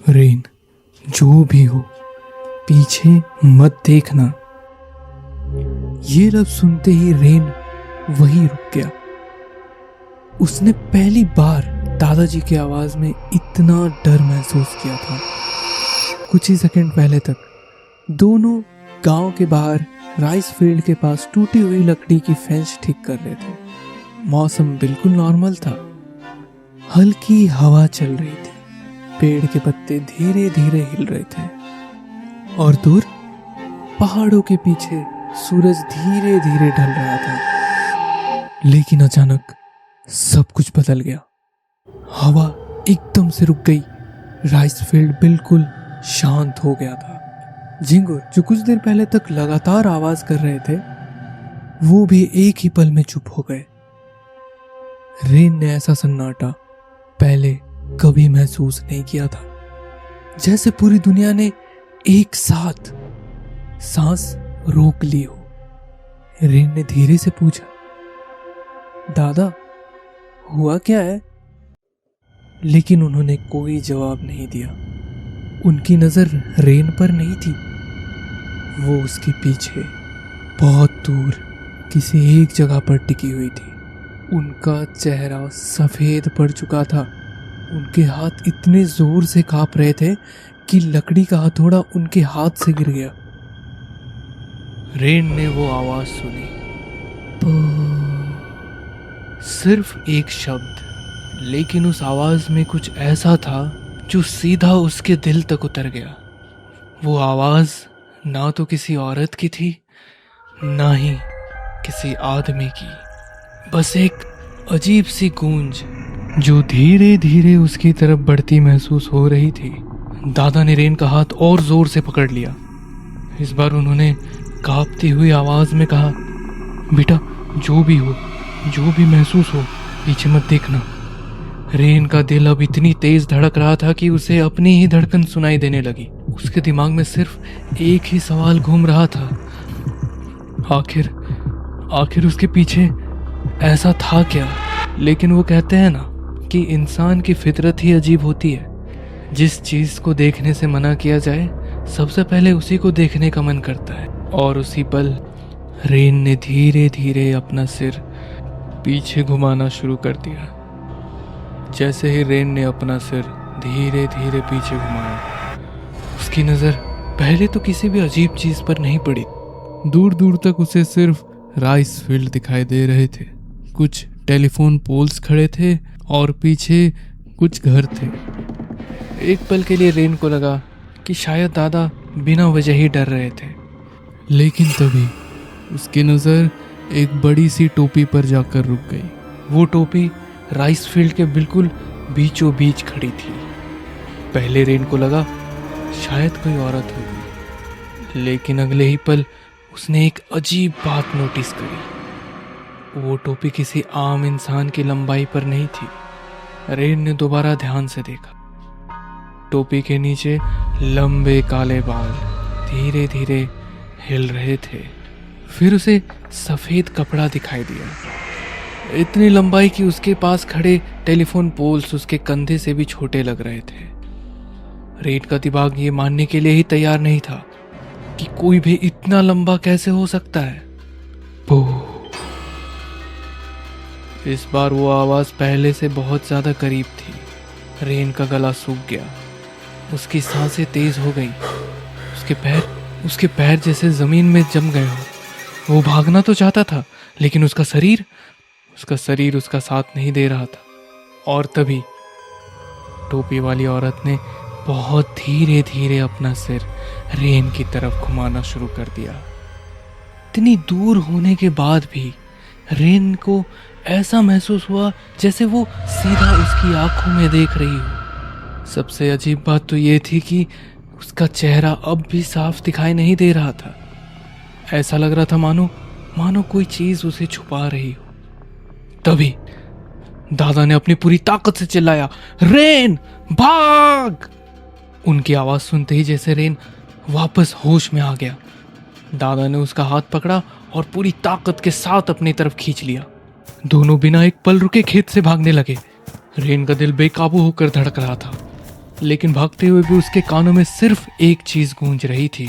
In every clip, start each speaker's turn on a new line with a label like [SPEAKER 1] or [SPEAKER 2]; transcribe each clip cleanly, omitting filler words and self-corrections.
[SPEAKER 1] Rain, जो भी हो पीछे मत देखना। ये लफ्ज सुनते ही रेन वहीं रुक गया। उसने पहली बार दादाजी की आवाज में इतना डर महसूस किया था। कुछ ही सेकंड पहले तक दोनों गांव के बाहर राइस फील्ड के पास टूटी हुई लकड़ी की फेंस ठीक कर रहे थे। मौसम बिल्कुल नॉर्मल था। हल्की हवा चल रही थी, पेड़ के पत्ते धीरे धीरे हिल रहे थे और दूर पहाड़ों के पीछे सूरज धीरे धीरे ढल रहा था। लेकिन अचानक सब कुछ बदल गया। हवा एकदम से रुक गई। राइस फील्ड बिल्कुल शांत हो गया था। झिंगुर, जो कुछ देर पहले तक लगातार आवाज कर रहे थे, वो भी एक ही पल में चुप हो गए। रेन ने ऐसा सन्नाटा पहले कभी महसूस नहीं किया था। जैसे पूरी दुनिया ने एक साथ सांस रोक ली हो। रेन ने धीरे से पूछा, दादा, हुआ क्या है? लेकिन उन्होंने कोई जवाब नहीं दिया। उनकी नजर रेन पर नहीं थी, वो उसके पीछे बहुत दूर किसी एक जगह पर टिकी हुई थी। उनका चेहरा सफेद पड़ चुका था। उनके हाथ इतने जोर से कांप रहे थे कि लकड़ी का हथौड़ा उनके हाथ से गिर गया। रेन ने वो आवाज सुनी, सिर्फ एक शब्द, लेकिन उस आवाज में कुछ ऐसा था जो सीधा उसके दिल तक उतर गया। वो आवाज ना तो किसी औरत की थी, ना ही किसी आदमी की, बस एक अजीब सी गूंज जो धीरे धीरे उसकी तरफ बढ़ती महसूस हो रही थी। दादा ने रेन का हाथ और जोर से पकड़ लिया। इस बार उन्होंने कांपती हुई आवाज में कहा, बेटा, जो भी हो, जो भी महसूस हो, पीछे मत देखना। रेन का दिल अब इतनी तेज धड़क रहा था कि उसे अपनी ही धड़कन सुनाई देने लगी। उसके दिमाग में सिर्फ एक ही सवाल घूम रहा था, आखिर उसके पीछे ऐसा था क्या? लेकिन वो कहते हैं ना कि इंसान की फितरत ही अजीब होती है। जिस चीज को देखने से मना किया जाए, सबसे पहले उसी को देखने का मन करता है। और उसी पल रेन ने धीरे धीरे अपना सिर पीछे घुमाना शुरू कर दिया। जैसे ही रेन ने अपना सिर धीरे धीरे पीछे घुमाया, उसकी नजर पहले तो किसी भी अजीब चीज पर नहीं पड़ी। दूर दूर तक उसे सिर्फ राइस फील्ड दिखाई दे रहे थे। कुछ टेलीफोन पोल्स खड़े थे और पीछे कुछ घर थे। एक पल के लिए रेन को लगा कि शायद दादा बिना वजह ही डर रहे थे। लेकिन तभी उसकी नज़र एक बड़ी सी टोपी पर जाकर रुक गई। वो टोपी राइस फील्ड के बिल्कुल बीचों बीच खड़ी थी। पहले रेन को लगा शायद कोई औरत होगी, लेकिन अगले ही पल उसने एक अजीब बात नोटिस करी। वो टोपी किसी आम इंसान की लंबाई पर नहीं थी। रेन ने दोबारा ध्यान से देखा। टोपी के नीचे लंबे काले बाल धीरे धीरे हिल रहे थे। फिर उसे सफेद कपड़ा दिखाई दिया, इतनी लंबाई कि उसके पास खड़े टेलीफोन पोल्स उसके कंधे से भी छोटे लग रहे थे। रेन का दिमाग ये मानने के लिए ही तैयार नहीं था कि कोई भी इतना लंबा कैसे हो सकता है। इस बार वो आवाज पहले से बहुत ज्यादा करीब थी। रेन का गला सूख गया, उसकी सांसें तेज हो गई, उसके पैर जैसे जमीन में जम गए हो। वो भागना तो चाहता था, लेकिन उसका शरीर उसका साथ नहीं दे रहा था। और तभी टोपी वाली औरत ने बहुत धीरे धीरे अपना सिर रेन की तरफ घुमाना शुरू कर दिया। इतनी दूर होने के बाद भी रेन को ऐसा महसूस हुआ जैसे वो सीधा उसकी आंखों में देख रही हो। सबसे अजीब बात तो ये थी कि उसका चेहरा अब भी साफ दिखाई नहीं दे रहा था। ऐसा लग रहा था मानो कोई चीज उसे छुपा रही हो। तभी दादा ने अपनी पूरी ताकत से चिल्लाया, रेन, भाग! उनकी आवाज सुनते ही जैसे रेन वापस होश में आ गया। दादा ने उसका हाथ पकड़ा और पूरी ताकत के साथ अपनी तरफ खींच लिया। दोनों बिना एक पल रुके खेत से भागने लगे। रेन का दिल बेकाबू होकर धड़क रहा था। लेकिन भागते हुए भी उसके कानों में सिर्फ एक चीज गूंज रही थी।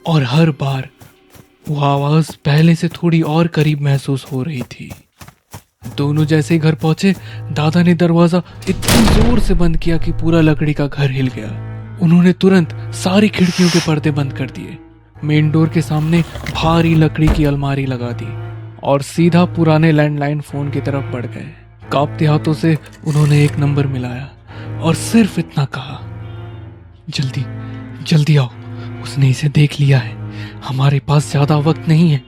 [SPEAKER 1] और हर बार वो आवाज पहले से थोड़ी और करीब महसूस हो रही थी। दोनों जैसे ही घर पहुंचे, दादा ने दरवाजा इतनी जोर से बंद किया कि पूरा लकड़ी का घर हिल गया। उन्होंने तुरंत सारी खिड़कियों के पर्दे बंद कर दिए, मेन डोर के सामने भारी लकड़ी की अलमारी लगा दी और सीधा पुराने लैंडलाइन फोन की तरफ बढ़ गए। कांपते हाथों से उन्होंने एक नंबर मिलाया और सिर्फ इतना कहा, जल्दी जल्दी आओ, उसने इसे देख लिया है, हमारे पास ज्यादा वक्त नहीं है।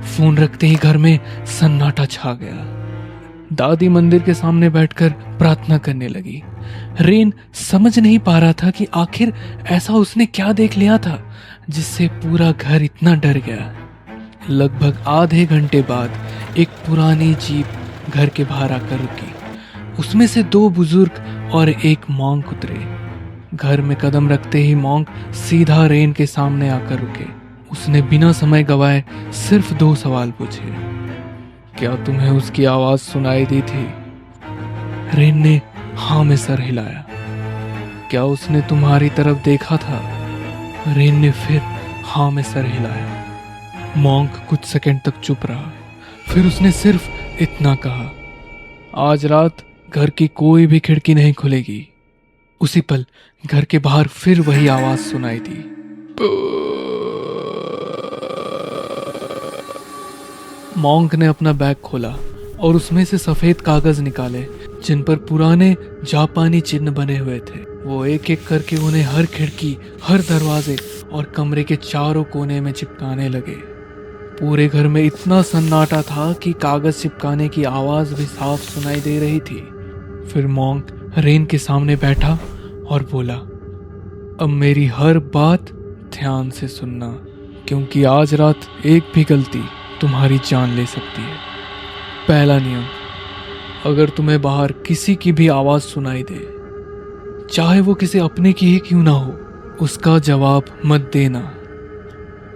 [SPEAKER 1] फोन रखते ही घर में सन्नाटा छा गया। दादी मंदिर के सामने बैठकर प्रार्थना करने लगी। रेन समझ नहीं पा रहा था कि आखिर ऐसा उसने क्या देख लिया था जिससे पूरा घर इतना डर गया। लगभग आधे घंटे बाद एक पुरानी जीप घर के बाहर आकर रुकी। उसमें से 2 बुजुर्ग और एक मॉन्क उतरे। घर में कदम रखते ही मॉन्क सीधा रेन के सामने आकर रुके। उसने बिना समय गवाए सिर्फ 2 सवाल पूछे। क्या तुम्हें उसकी आवाज सुनाई दी थी? रेन ने हाँ में सर हिलाया। क्या उसने तुम्हारी तरफ देखा था? रेन ने फिर हाँ में सर हिलाया। मॉन्क कुछ सेकंड तक चुप रहा, फिर उसने सिर्फ इतना कहा, आज रात घर की कोई भी खिड़की नहीं खुलेगी। उसी पल घर के बाहर फिर वही आवाज सुनाई दी। मॉन्क ने अपना बैग खोला और उसमें से सफेद कागज निकाले जिन पर पुराने जापानी चिन्ह बने हुए थे। वो एक एक करके उन्हें हर खिड़की, हर दरवाजे और कमरे के चारों कोने में चिपकाने लगे। पूरे घर में इतना सन्नाटा था कि कागज चिपकाने की आवाज भी साफ सुनाई दे रही थी। फिर मॉन्क रेन के सामने बैठा और बोला, अब मेरी हर बात ध्यान से सुनना, क्योंकि आज रात एक भी गलती तुम्हारी जान ले सकती है। पहला नियम, अगर तुम्हें बाहर किसी की भी आवाज सुनाई दे, चाहे वो किसी अपने की ही क्यों ना हो, उसका जवाब मत देना।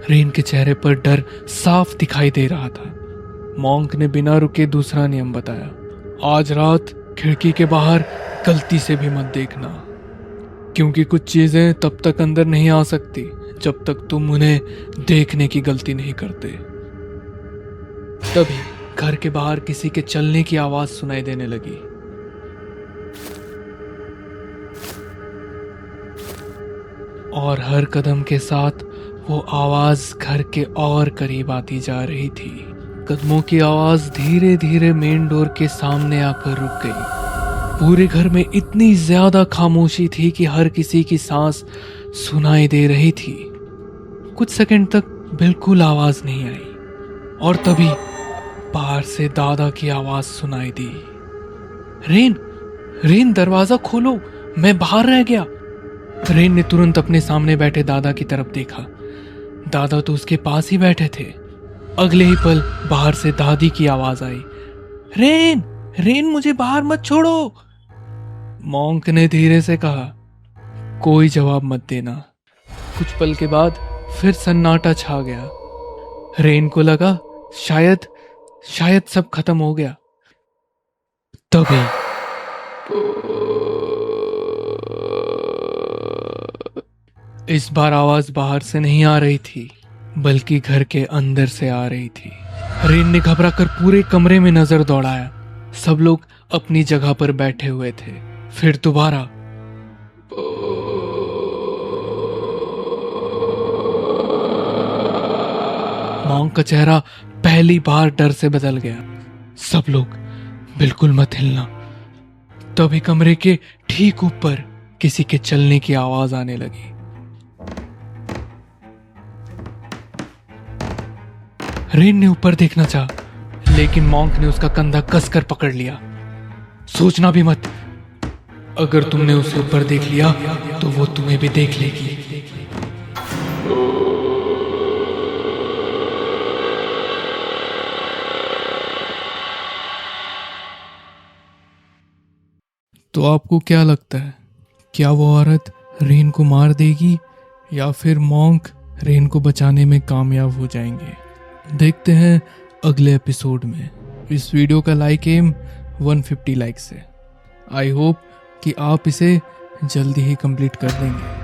[SPEAKER 1] रेन के चेहरे पर डर साफ दिखाई दे रहा था। मॉन्क ने बिना रुके दूसरा नियम बताया, आज रात खिड़की के बाहर गलती से भी मत देखना, क्योंकि कुछ चीजें तब तक अंदर नहीं आ सकती जब तक तुम उन्हें देखने की गलती नहीं करते। तभी घर के बाहर किसी के चलने की आवाज सुनाई देने लगी। और हर कदम के साथ वो आवाज घर के और करीब आती जा रही थी। कदमों की आवाज धीरे धीरे मेन डोर के सामने आकर रुक गई। पूरे घर में इतनी ज्यादा खामोशी थी कि हर किसी की सांस सुनाई दे रही थी। कुछ सेकंड तक बिल्कुल आवाज नहीं आई और तभी बाहर से दादा की आवाज सुनाई दी, रेन, रेन दरवाजा खोलो, मैं बाहर रह गया। रेन ने तुरंत अपने सामने बैठे दादा की तरफ देखा। दादा तो उसके पास ही बैठे थे। अगले ही पल बाहर से दादी की आवाज आई, रेन, रेन मुझे बाहर मत छोड़ो। मॉन्क ने धीरे से कहा, कोई जवाब मत देना। कुछ पल के बाद फिर सन्नाटा छा गया। रेन को लगा शायद सब खत्म हो गया। तभी इस बार आवाज बाहर से नहीं आ रही थी, बल्कि घर के अंदर से आ रही थी। रेन ने घबराकर पूरे कमरे में नजर दौड़ाया। सब लोग अपनी जगह पर बैठे हुए थे। फिर दोबारा मॉन्क का चेहरा पहली बार डर से बदल गया। सब लोग बिल्कुल मत हिलना। तभी कमरे के ठीक ऊपर किसी के चलने की आवाज आने लगी। रेन ने ऊपर देखना चाहा, लेकिन मॉन्क ने उसका कंधा कसकर पकड़ लिया। सोचना भी मत, अगर तुमने उसे ऊपर देख लिया तो वो तुम्हें भी देख लेगी। तो आपको क्या लगता है, क्या वो औरत रेन को मार देगी या फिर मॉन्क रेन को बचाने में कामयाब हो जाएंगे? देखते हैं अगले एपिसोड में। इस वीडियो का लाइक एम 150 लाइक्स है। आई होप कि आप इसे जल्दी ही कंप्लीट कर देंगे।